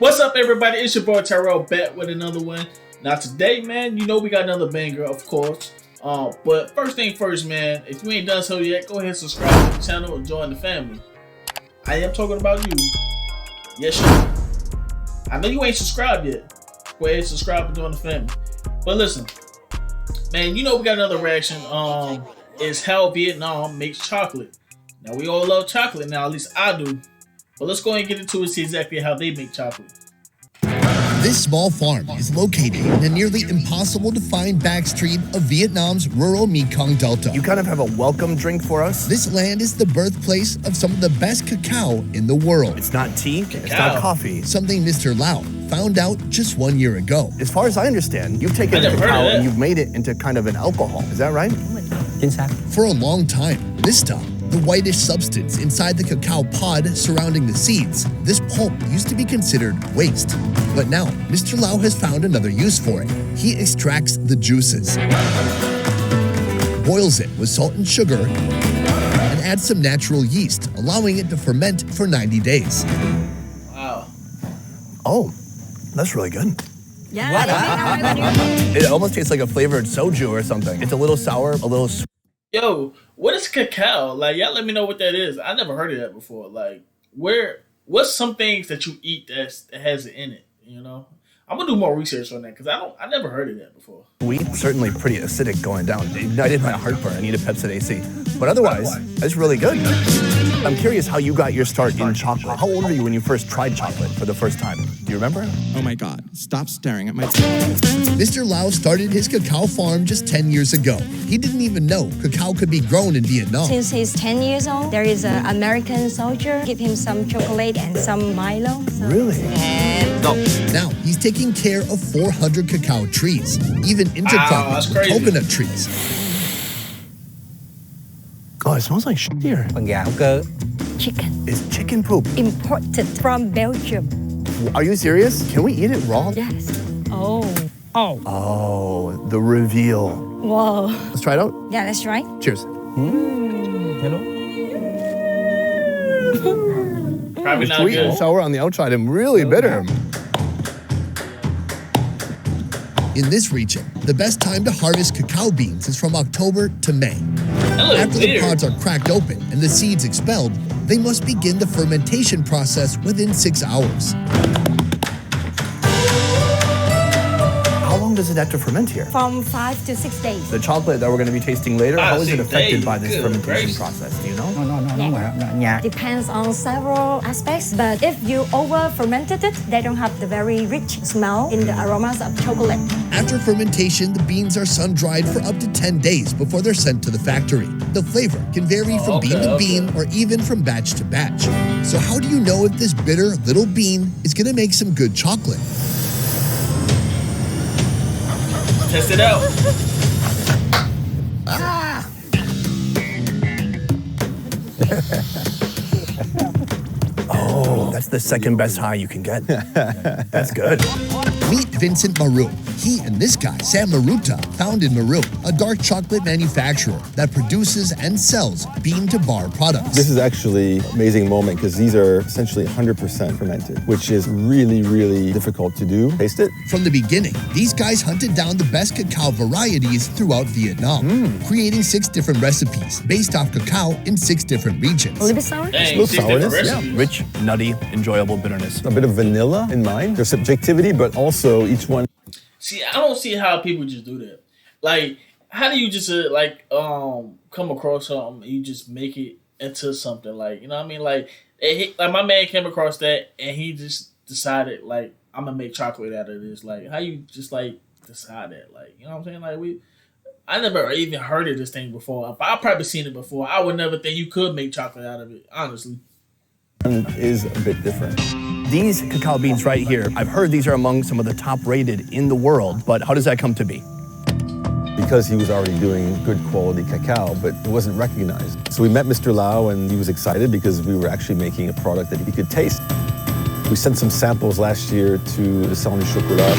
What's up, everybody? It's your boy Tyrell back with another one. Now today, man, you know we got another banger, of course. But first thing first, man, if you ain't done so yet, go ahead and subscribe to the channel and join the family. I am talking about you. Yes, sir. I know you ain't subscribed yet. Go ahead and subscribe and join the family. But listen, man, you know we got another reaction. Is how Vietnam makes chocolate. Now we all love chocolate now, at least I do. But let's go ahead and get into it and see exactly how they make chocolate. This small farm is located in a nearly impossible to find backstreet of Vietnam's rural Mekong Delta. You kind of have a welcome drink for us? This land is the birthplace of some of the best cacao in the world. It's not tea, it's not coffee. Something Mr. Lau found out just 1 year ago. As far as I understand, you've taken the cacao and you've made it into kind of an alcohol. Is that right? For a long time, Vista, the whitish substance inside the cacao pod surrounding the seeds, this pulp used to be considered waste. But now, Mr. Lau has found another use for it. He extracts the juices, boils it with salt and sugar, and adds some natural yeast, allowing it to ferment for 90 days. Wow. Oh, that's really good. Yeah. It almost tastes like a flavored soju or something. It's a little sour, a little sweet. Yo, what is cacao? Like, y'all let me know what that is. I never heard of that before. Like, what's some things that you eat that has it in it, you know? I'm gonna do more research on that because I never heard of that before. Sweet, certainly pretty acidic going down. It ignited my heartburn. I need a Pepcid AC. But otherwise, it's really good. I'm curious how you got your start in chocolate. How old were you when you first tried chocolate for the first time? Do you remember? Oh my God, stop staring at my Mr. Lau started his cacao farm just 10 years ago. He didn't even know cacao could be grown in Vietnam. Since he's 10 years old, there is an American soldier, give him some chocolate and some Milo. Really? Now, he's taking care of 400 cacao trees, even intercropping that's with crazy. coconut trees. Oh, it smells like shit here. Chicken, It's chicken poop. imported from Belgium. Are you serious? Can we eat it raw? Yes. Oh. Oh, the reveal. Whoa. Let's try it out. Yeah, that's right. Cheers. Probably not Sweet and good. sour on the outside and really bitter. In this region, the best time to harvest cacao beans is from October to May. That looks After the weird. pods are cracked open and the seeds expelled, they must begin the fermentation process within 6 hours. How long does it have to ferment here? From 5 to 6 days. The chocolate that we're going to be tasting later, 5 how to is it 6 affected days. by this Good fermentation gracious. process? Do you know? Depends on several aspects, but if you over fermented it, they don't have the very rich smell in the aromas of chocolate. After fermentation, the beans are sun-dried for up to 10 days before they're sent to the factory. The flavor can vary from bean to bean or even from batch to batch. So how do you know if this bitter little bean is going to make some good chocolate? Test it out. Oh, that's the second best high you can get. That's good. Meet Vincent Maru. He and this guy, Sam Maruta, founded Maru, a dark chocolate manufacturer that produces and sells bean-to-bar products. This is actually an amazing moment because these are essentially 100% fermented, which is really, really difficult to do. Taste it. From the beginning, these guys hunted down the best cacao varieties throughout Vietnam, creating 6 different recipes based off cacao in 6 different regions. A little bit sour? Dang, Little 6 different sourness, recipes. Rich, nutty, enjoyable bitterness. A bit of vanilla in mine. There's subjectivity, but also each one. See, I don't see how people just do that. Like, how do you just come across something and you just make it into something? Like, you know what I mean? Like my man came across that and he just decided, like, I'm gonna make chocolate out of this. Like, how you just like decide that? Like, you know what I'm saying? Like, I never even heard of this thing before. If I probably seen it before, I would never think you could make chocolate out of it. Honestly, Is a bit different. These cacao beans right here, I've heard these are among some of the top rated in the world, but how does that come to be? Because he was already doing good quality cacao, but it wasn't recognized. So we met Mr. Lau and he was excited because we were actually making a product that he could taste. We sent some samples last year to the Salon du Chocolat.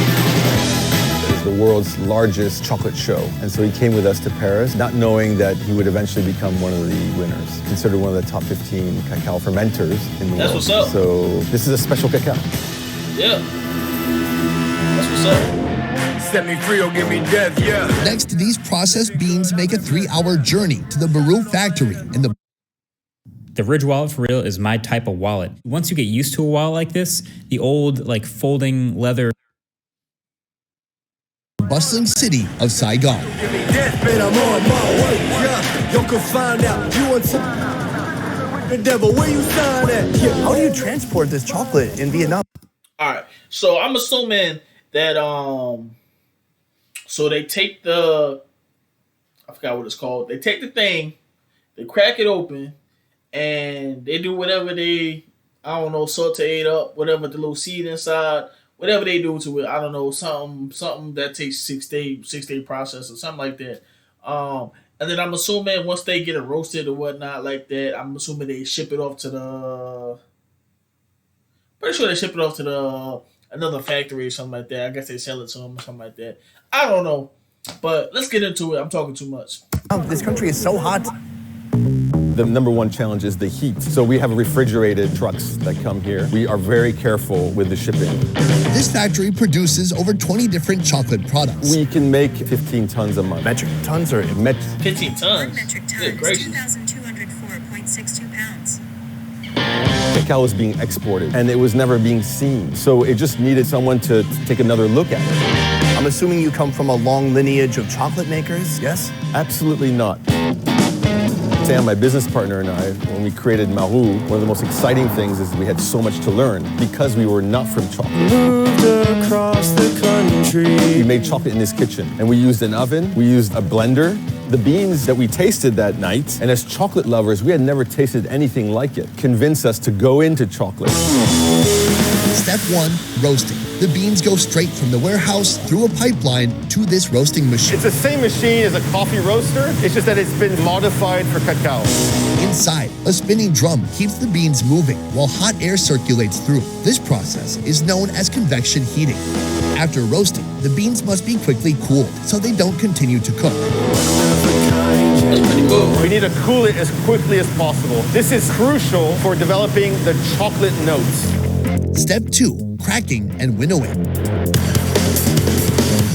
It's the world's largest chocolate show. And so he came with us to Paris, not knowing that he would eventually become one of the winners, considered one of the top 15 cacao fermenters in the world. That's what's up. So this is a special cacao. Yeah. That's what's up. Set me free or give me death, yeah. Next, these processed beans make a 3-hour journey to the Baru factory in the The Ridge wallet for real is my type of wallet. Once you get used to a wallet like this, the old like folding leather bustling city of Saigon. Give me death, man, I'm on my way, yeah. You can find out. You want some? The devil, where you sign at? Yeah. How do you transport this chocolate in Vietnam? All right, so I'm assuming that so they take the, I forgot what it's called. They take the thing, they crack it open, and they do whatever they, I don't know, saute it up, whatever the little seed inside, whatever they do to it. I don't know, something that takes 6 day process or something like that. And then I'm assuming once they get it roasted or whatnot like that, I'm assuming they ship it off to the. Pretty sure they ship it off to the another factory or something like that. I guess they sell it to them or something like that. I don't know, but let's get into it. I'm talking too much. This country is so hot. The number one challenge is the heat. So we have refrigerated trucks that come here. We are very careful with the shipping. This factory produces over 20 different chocolate products. We can make 15 tons a month. Metric tons or 15 tons. 1 metric Good ton is gracious. 2,204.62 pounds. Cacao was being exported and it was never being seen. So it just needed someone to take another look at it. I'm assuming you come from a long lineage of chocolate makers, yes? Absolutely not. Sam, my business partner, and I, when we created Maru, one of the most exciting things is we had so much to learn because we were not from chocolate. Moved across the country. We made chocolate in this kitchen, and we used an oven, we used a blender. The beans that we tasted that night, and as chocolate lovers, we had never tasted anything like it, convinced us to go into chocolate. Step 1, roasting. The beans go straight from the warehouse through a pipeline to this roasting machine. It's the same machine as a coffee roaster, it's just that it's been modified for cacao. Inside, a spinning drum keeps the beans moving while hot air circulates through. This process is known as convection heating. After roasting, the beans must be quickly cooled so they don't continue to cook. That's pretty cool. We need to cool it as quickly as possible. This is crucial for developing the chocolate notes. Step 2, cracking and winnowing.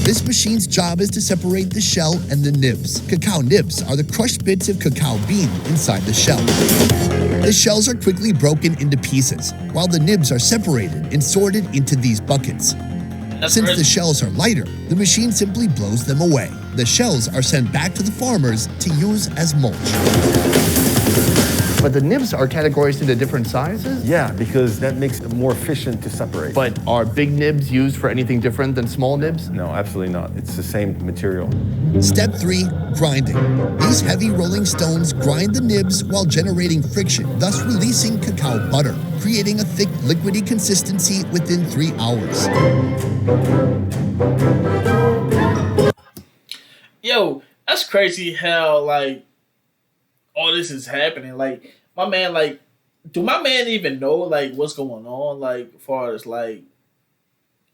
This machine's job is to separate the shell and the nibs. Cacao nibs are the crushed bits of cacao bean inside the shell. The shells are quickly broken into pieces, while the nibs are separated and sorted into these buckets. Since the shells are lighter, the machine simply blows them away. The shells are sent back to the farmers to use as mulch. But the nibs are categorized into different sizes? Yeah, because that makes it more efficient to separate. But are big nibs used for anything different than small nibs? No, absolutely not. It's the same material. Step 3, grinding. These heavy rolling stones grind the nibs while generating friction, thus releasing cacao butter, creating a thick, liquidy consistency within 3 hours. Yo, that's crazy how, like, all this is happening. Like, my man, like, do my man even know, like, what's going on, like, as far as, like,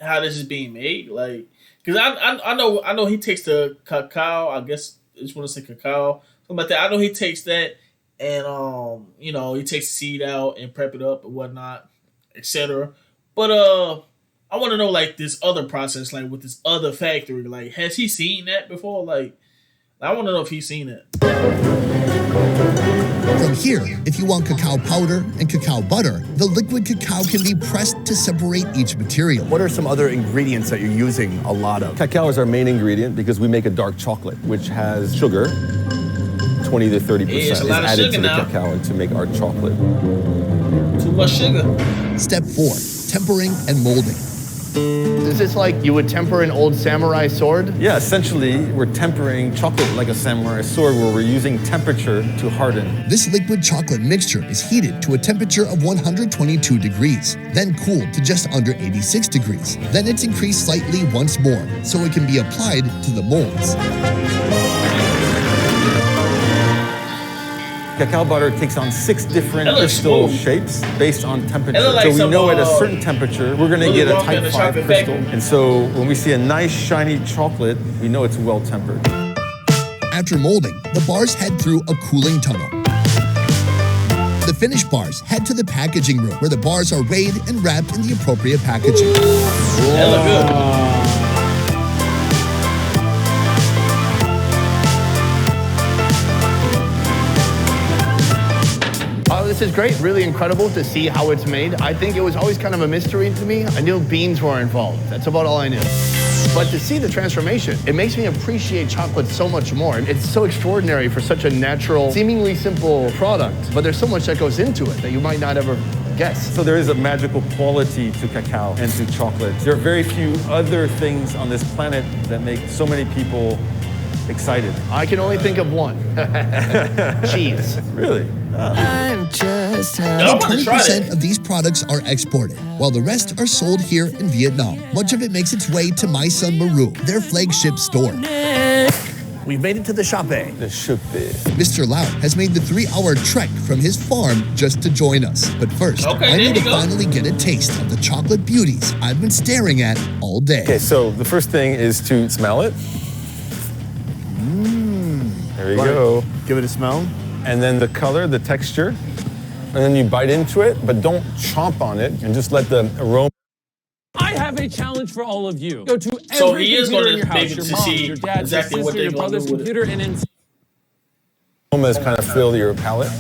how this is being made? Like, because I know he takes the cacao, I guess I just want to say cacao, something like that. I know he takes that and, you know, he takes the seed out and prep it up and whatnot, etc. But, I want to know, like, this other process, like, with this other factory. Like, has he seen that before? Like, I want to know if he's seen it. From here, if you want cacao powder and cacao butter, the liquid cacao can be pressed to separate each material. What are some other ingredients that you're using a lot of? Cacao is our main ingredient because we make a dark chocolate, which has sugar. 20 to 30% it's a is lot of added sugar to the now. cacao and to make our chocolate. Too much sugar. Step 4, tempering and molding. Is this like you would temper an old samurai sword? Yeah, essentially, we're tempering chocolate like a samurai sword where we're using temperature to harden. This liquid chocolate mixture is heated to a temperature of 122 degrees, then cooled to just under 86 degrees. Then it's increased slightly once more, so it can be applied to the molds. Cacao butter takes on 6 different That looks crystal smooth. shapes based on temperature. It look like So we some, know at a certain temperature, we're gonna Willy get a Wonka and type the 5 Chocolate crystal. Factory. And so when we see a nice shiny chocolate, we know it's well tempered. After molding, the bars head through a cooling tunnel. The finished bars head to the packaging room where the bars are weighed and wrapped in the appropriate packaging. That look good. This is great, really incredible to see how it's made. I think it was always kind of a mystery to me. I knew beans were involved. That's about all I knew. But to see the transformation, it makes me appreciate chocolate so much more. It's so extraordinary for such a natural, seemingly simple product, but there's so much that goes into it that you might not ever guess. So there is a magical quality to cacao and to chocolate. There are very few other things on this planet that make so many people excited. I can only think of one. Cheese. Really? I'm just I want to try 20% that. of these products are exported, while the rest are sold here in Vietnam. Much of it makes its way to My Son Maru, their flagship store. We've made it to the shop. There should be. Mr. Lau has made the 3-hour trek from his farm just to join us. But first, Okay, I there need you to go. finally get a taste of the chocolate beauties I've been staring at all day. Okay, so the first thing is to smell it. There you go. Give it a smell. And then the color, the texture. And then you bite into it, but don't chomp on it and just let the aroma. I have a challenge for all of you. Go to every So he is computer gonna in your be house, able your to mom's, see your dad's, exactly your what sister, they're your gonna brother's do with it. computer, and then Aromas kind of fill your palate.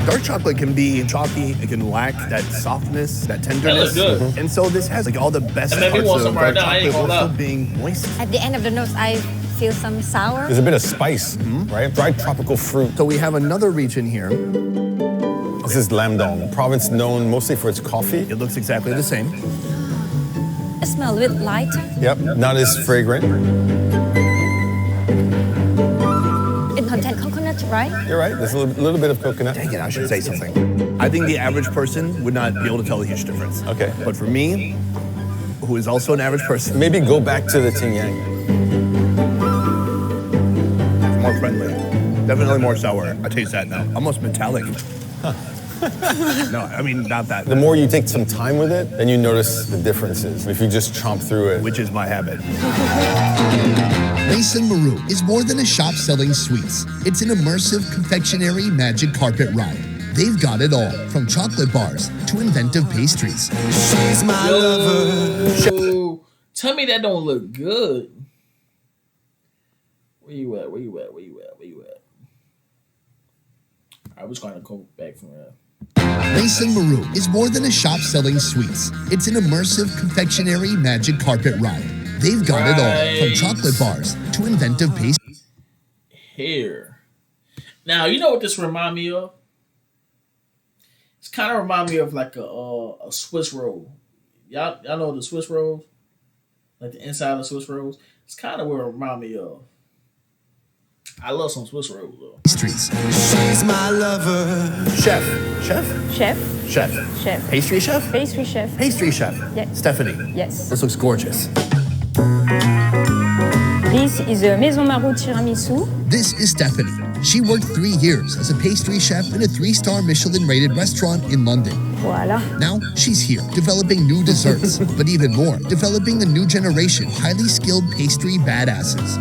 Dark chocolate can be chalky. It can lack that softness, that tenderness. That looks good. And so this has like all the best That made me parts want of some right dark now, I ain't chocolate gonna while lie. still being moist. At the end of the nose, I feel some sour. There's a bit of spice, right? Dried tropical fruit. So we have another region here. This is Lam Dong, a province known mostly for its coffee. It looks exactly the same. It smells a bit lighter. Yep, not as fragrant. It contains coconut, right? You're right, there's a little bit of coconut. Dang it, I should say something. I think the average person would not be able to tell a huge difference. Okay. But for me, who is also an average person, Maybe go back to the Ting Yang. more friendly. Definitely more sour. I taste that now. Almost metallic. No, I mean, not that. The more you take some time with it, then you notice the differences. If you just chomp through it. Which is my habit. My Son Maru is more than a shop selling sweets. It's an immersive confectionery magic carpet ride. They've got it all, from chocolate bars to inventive pastries. She's my lover. Yo, tell me that don't look good. Where you at? Where you at? Where you at? Where you at? I was going to go back from there. My Son Maru is more than a shop selling sweets. It's an immersive confectionery magic carpet ride. They've got it all, from chocolate bars to inventive pastries. Here. Now, you know what this remind me of? It's kind of remind me of like a Swiss roll. Y'all know the Swiss rolls? Like the inside of the Swiss rolls? It's kind of what it remind me of. I love some Swiss rolls though. Pastries. She's my lover. Chef. Chef. Chef. Pastry chef? Pastry chef. Pastry chef. Yes. Stephanie. Yes. This looks gorgeous. This is a Maison Maru tiramisu. This is Stephanie. She worked 3 years as a pastry chef in a 3-star Michelin-rated restaurant in London. Voilà. Now she's here, developing new desserts, but even more, developing a new generation highly skilled pastry badasses.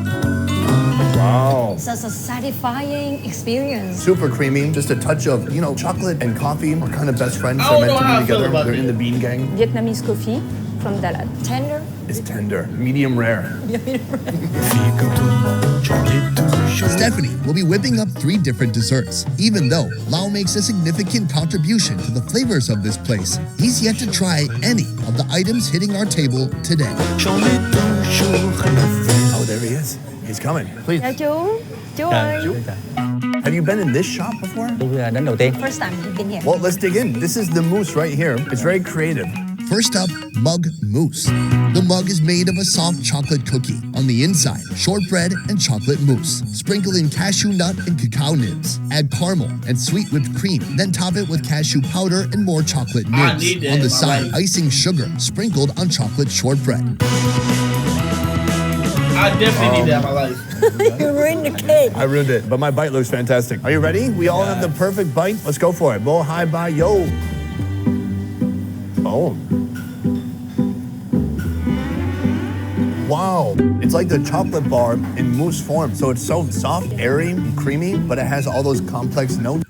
Wow. It's just a satisfying experience. Super creamy. Just a touch of, chocolate and coffee are kind of best friends. I They're don't meant know to how be I feel together. about They're in it. the bean gang. Vietnamese coffee from Dalat. Tender. It's tender. Medium rare. Stephanie will be whipping up 3 different desserts. Even though Lau makes a significant contribution to the flavors of this place, he's yet to try any of the items hitting our table today. Oh, there he is. He's coming. Please. Chào chú. Chú ơi. Have you been in this shop before? Đến đầu tiên. First time you've been here. Well, let's dig in. This is the mousse right here. It's very creative. First up, mug mousse. The mug is made of a soft chocolate cookie. On the inside, shortbread and chocolate mousse. Sprinkle in cashew nut and cacao nibs. Add caramel and sweet whipped cream. Then top it with cashew powder and more chocolate I nibs. need that On in the my side, life. icing sugar sprinkled on chocolate shortbread. I definitely need that in my life. You ruined the cake. I ruined it, but my bite looks fantastic. Are you ready? We all have the perfect bite. Let's go for it. Bo hi bye yo. Oh. Wow, it's like the chocolate bar in mousse form. So it's so soft, airy, creamy, but it has all those complex notes.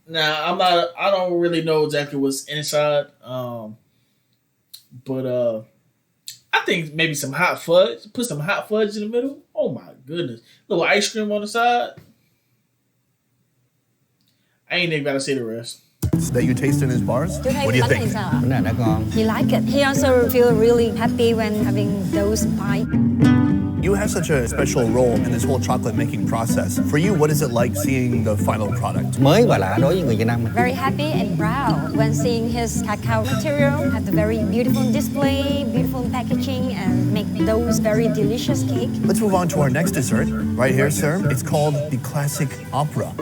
Now I don't really know exactly what's inside. But I think maybe some hot fudge. Put some hot fudge in the middle. Oh my goodness. Little ice cream on the side. I ain't even gotta say the rest. That you taste in his bars? What do you think? He liked it. He also feel really happy when having those bites. You have such a special role in this whole chocolate making process. For you, what is it like seeing the final product? Very happy and proud when seeing his cacao material have the very beautiful display, beautiful packaging, and make those very delicious cake. Let's move on to our next dessert. Right here, sir. It's called the Classic Opera.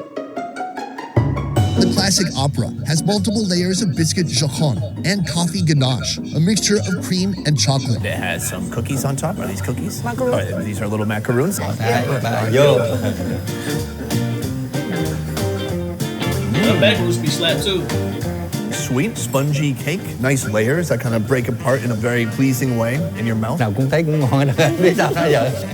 The Classic Opera has multiple layers of biscuit jacon and coffee ganache, a mixture of cream and chocolate. It has some cookies on top. Are these cookies? Macaroons. Oh, these are little macaroons. The macaroons be slapped too. Sweet, spongy cake. Nice layers that kind of break apart in a very pleasing way in your mouth. He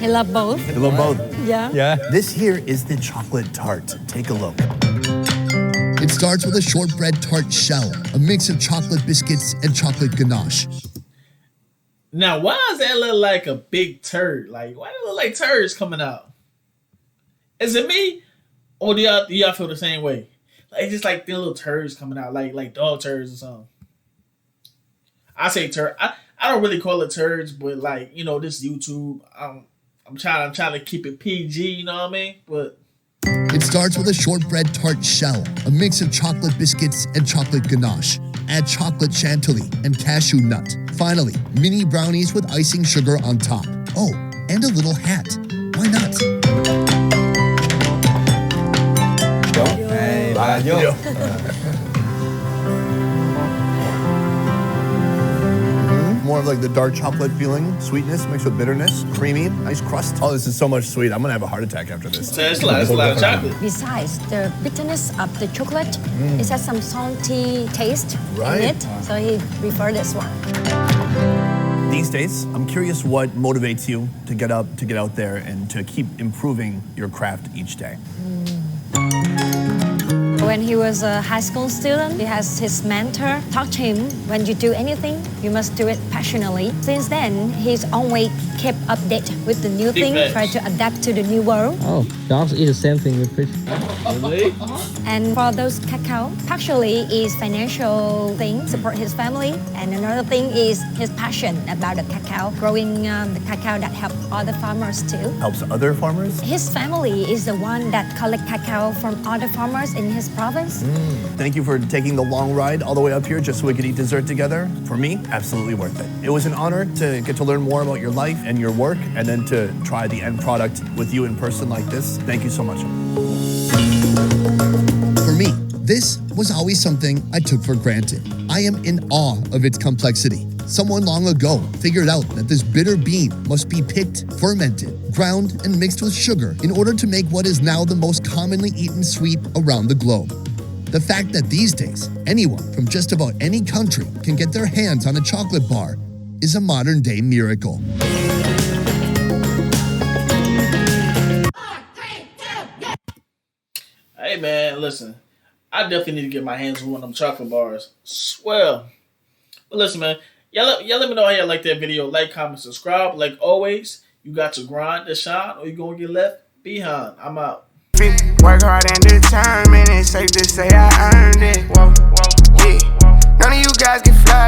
love both. You love both. Yeah. This here is the chocolate tart. Take a look. It starts with a shortbread tart shell, a mix of chocolate biscuits and chocolate ganache. Now, why does that look like a big turd? Like, why do it look like turds coming out? Is it me? Or do y'all feel the same way? Like, it's just like the little turds coming out, like dog turds or something. I say turd. I don't really call it turds, but like, you know, this YouTube, I'm trying to keep it PG, you know what I mean? But it starts with a shortbread tart shell, a mix of chocolate biscuits and chocolate ganache. Add chocolate chantilly and cashew nut. Finally, mini brownies with icing sugar on top. Oh, and a little hat. Why not? More of like the dark chocolate feeling, sweetness mixed with bitterness, creamy, nice crust. Oh, this is so much sweet. I'm gonna have a heart attack after this. So it's a lot of chocolate. Besides the bitterness of the chocolate, it has some salty taste in it. So he preferred this one. These days, I'm curious what motivates you to get up, to get out there, and to keep improving your craft each day. When he was a high school student, he has his mentor taught him, when you do anything, you must do it passionately. Since then, he's always kept updated with the new thing, try to adapt to the new world. Oh, dogs eat the same thing with fish. Really? And for those cacao, partially is financial thing, support his family. And another thing is his passion about the cacao, growing the cacao that help other farmers too. Helps other farmers? His family is the one that collect cacao from other farmers in his province. Thank you for taking the long ride all the way up here just so we could eat dessert together. For me, absolutely worth it. It was an honor to get to learn more about your life and your work, and then to try the end product with you in person like this. Thank you so much. For me, this was always something I took for granted. I am in awe of its complexity. Someone long ago figured out that this bitter bean must be picked, fermented, ground, and mixed with sugar in order to make what is now the most commonly eaten sweet around the globe. The fact that these days, anyone from just about any country can get their hands on a chocolate bar is a modern-day miracle. Hey man, listen, I definitely need to get my hands on one of them chocolate bars. Swell. But listen, man, y'all let me know how y'all like that video. Like, comment, subscribe. Like always, you got to grind to shine, or you gonna get left behind. I'm out. Work hard and determined, it's safe to say I earned